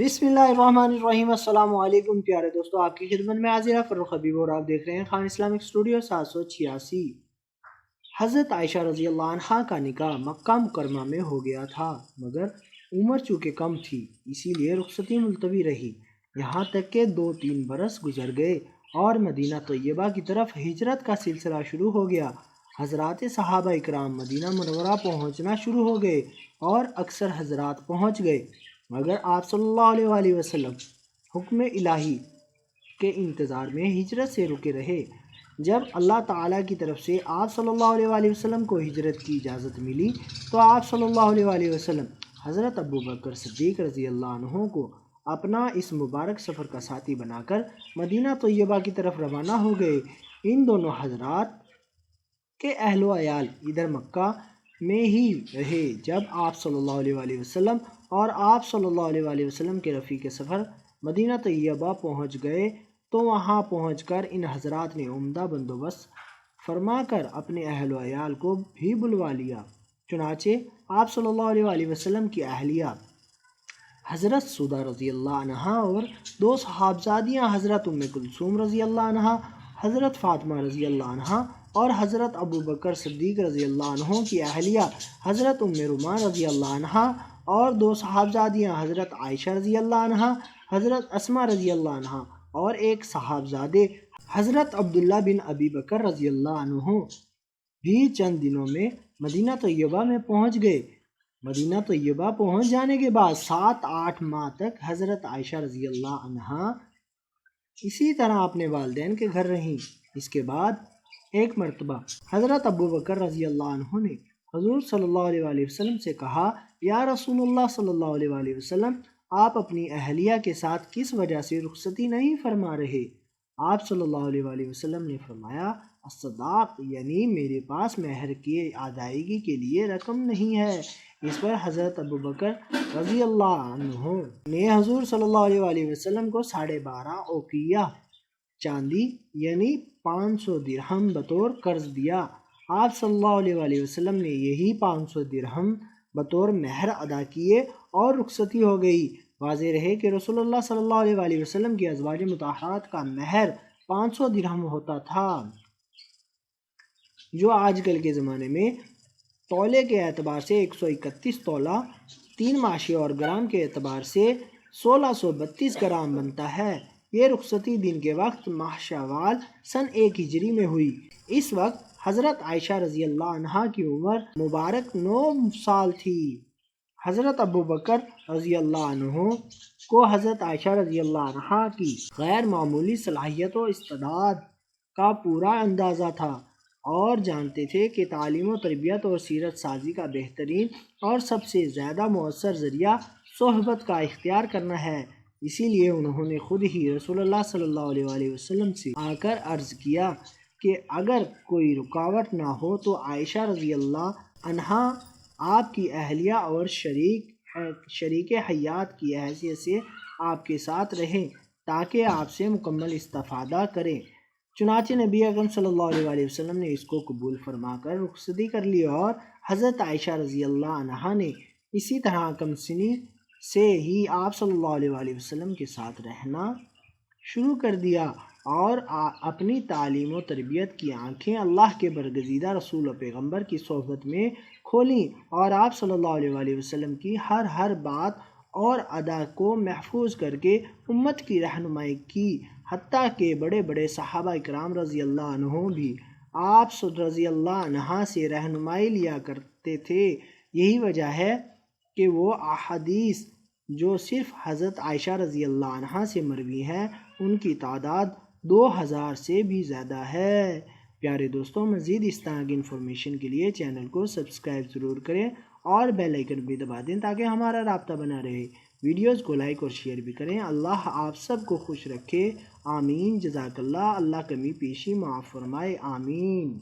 बिस्मिल्लाहिर्रहमानिर्रहीम। अस्सलाम वालेकुम प्यारे दोस्तों, आपकी खिदमत में हाजिर फर्रुख हबीब और आप देख रहे हैं खान इस्लामिक स्टूडियो 786। हज़रत आयशा रज़ी अल्लाह अन्हा का निकाह मक्का मुकरमा में हो गया था, मगर उम्र चूँकि कम थी इसीलिए रुखसती मुलतवी रही। यहाँ तक के 2-3 बरस गुजर गए और मदीना तैयबा की तरफ हिजरत का सिलसिला शुरू हो गया। हज़रात सहाबा इकराम मदीना मुनव्वरा पहुँचना शुरू हो गए और अक्सर हज़रात पहुँच गए, मगर आप सल्लल्लाहु अलैहि वसल्लम हुक्म इलाही के इंतज़ार में हिजरत से रुके रहे। जब अल्लाह ताला की तरफ से आप सल्लल्लाहु अलैहि वसल्लम को हिजरत की इजाज़त मिली तो आप सल्लल्लाहु अलैहि वसल्लम हज़रत अबू बकर सिद्दीक़ रज़ी अल्लाह अन्हु को अपना इस मुबारक सफ़र का साथी बनाकर मदीना तैयबा की तरफ रवाना हो गए। इन दोनों हज़रात के अहलो अयाल इधर मक्का में ही रहे। जब आप सल्लल्लाहु अलैहि वसल्लम और आप सल्लल्लाहु अलैहि वसल्लम के रफ़ीक़ सफ़र मदीना तैयबा पहुँच गए तो वहाँ पहुँचकर इन हज़रात ने उम्दा बंदोबस्त फरमाकर अपने अहलो अयाल को भी बुलवा लिया। चुनाचे आप सल्लल्लाहु अलैहि वसल्लम की अहलिया हज़रत सुदा रज़ी अल्लाह अन्हा और 2 सहाबजादियाँ हज़रत उम्मे कुलसूम रज़ी अल्लाह अन्हा, हज़रत फ़ातिमा रज़ी अल्लाह अन्हा और हज़रत अबू बकर सिद्दीक़ रज़ी अल्लाह अन्हु की अहलिया हज़रत उम्मे रुमान रज़ी अल्लाह अन्हा और 2 सहाबजादियाँ हज़रत आयशा रज़ी अल्लाह अन्हा, हज़रत अस्मा रज़ी अल्लाह अन्हा और एक सहाबजादे हज़रत अब्दुल्ला बिन अबी बकर रज़ी अल्लाह अन्हु भी चंद दिनों में मदीना तैयबा में पहुँच गए। मदीना तैयबा पहुँच जाने के बाद 7-8 माह तक हज़रत आयशा रज़ी अल्लाह अन्हा इसी तरह अपने वालिदैन के घर रहीं। इसके बाद एक मरतबा हज़रत अबू बकर रज़ी अल्लाह अन्हु ने हुज़ूर सल्लल्लाहु अलैहि वसल्लम से कहा, या रसूलुल्लाह सल्लल्लाहु अलैहि वसल्लम, आप अपनी अहलिया के साथ किस वजह से रुखसती नहीं फरमा रहे? आप सल्लल्लाहु अलैहि वसल्लम ने फरमाया, अस्सदाक़, यानी मेरे पास महर की अदायगी के लिए रकम नहीं है। इस पर हज़रत अबू बकर रज़ी अल्लाह अन्हु ने हुज़ूर सल्लल्लाहु अलैहि वसल्लम को 12.5 औक़िया चांदी यानी 500 दिरहम बतौर कर्ज दिया। आप सल्लल्लाहु अलैहि वसल्लम ने यही 500 दिरहम बतौर महर अदा किए और रुखसती हो गई। वाज़ेह रहे कि रसूलुल्लाह सल्लल्लाहु अलैहि वसल्लम की अज़वाज मुताहरात का महर 500 दिरहम होता था, जो आजकल के ज़माने में तौले के एतबार से 131 तौला, 3 माशी और ग्राम के एतबार से 1632 ग्राम बनता है। ये रुखसती दिन के वक्त माह शव्वाल सन 1 हिजरी में हुई। इस वक्त हज़रत आयशा रज़ी अल्लाह अन्हा की उम्र मुबारक 9 साल थी। हज़रत अबू बकर रज़ी अल्लाह अन्हु को हज़रत आयशा रज़ी अल्लाह अन्हा की गैर मामूली सलाहियत व इस्तिदाद का पूरा अंदाज़ा था और जानते थे कि तालीम व तरबियत और सीरत साजी का बेहतरीन और सबसे ज़्यादा मौसर ज़रिया सोहबत का इख्तियार करना है। इसीलिए उन्होंने खुद ही रसूलुल्लाह सल्लल्लाहु अलैहि वसल्लम से आकर अर्ज़ किया कि अगर कोई रुकावट ना हो तो आयशा रज़ी अल्लाह अन्हा आपकी अहलिया और शरीक हयात की हैसियत से आपके साथ रहें ताकि आपसे मुकम्मल इस्तिफ़ादा करें। चुनाचे नबी अकरम सल्लल्लाहु अलैहि वसल्लम ने इसको कबूल फरमाकर रुखसती कर ली और हज़रत आयशा रज़ी अल्लाह अन्हा ने इसी तरह कमसिनी से ही आप सल्लल्लाहु अलैहि वसल्लम के साथ रहना शुरू कर दिया और अपनी तालीम व तरबियत की आँखें अल्लाह के बरगज़ीदा रसूल व पैगम्बर की सोहबत में खोलीं और आप सल्लल्लाहु अलैहि वसल्लम की हर बात और अदा को महफूज करके उम्मत की रहनुमाई की। हत्ता के बड़े बड़े सहाबा इकराम रज़ी अल्लाह अन्हु भी आप रज़ी अल्लाह अन्हा से रहनुमाई लिया करते थे। यही वजह है कि वो अहादीस जो सिर्फ़ हज़रत आयशा रज़ी अल्लाह अन्हा से मरवी हैं उनकी तादाद 2000 से भी ज़्यादा है। प्यारे दोस्तों, मज़ीद इस तरह की इन्फॉर्मेशन के लिए चैनल को सब्सक्राइब ज़रूर करें और बेल आइकन भी दबा दें ताकि हमारा राब्ता बना रहे। वीडियोज़ को लाइक और शेयर भी करें। अल्लाह आप सबको खुश रखे, आमीन। जज़ाकल्लाह। अल्लाह कमी पेशी माफ़ फरमाए, आमीन।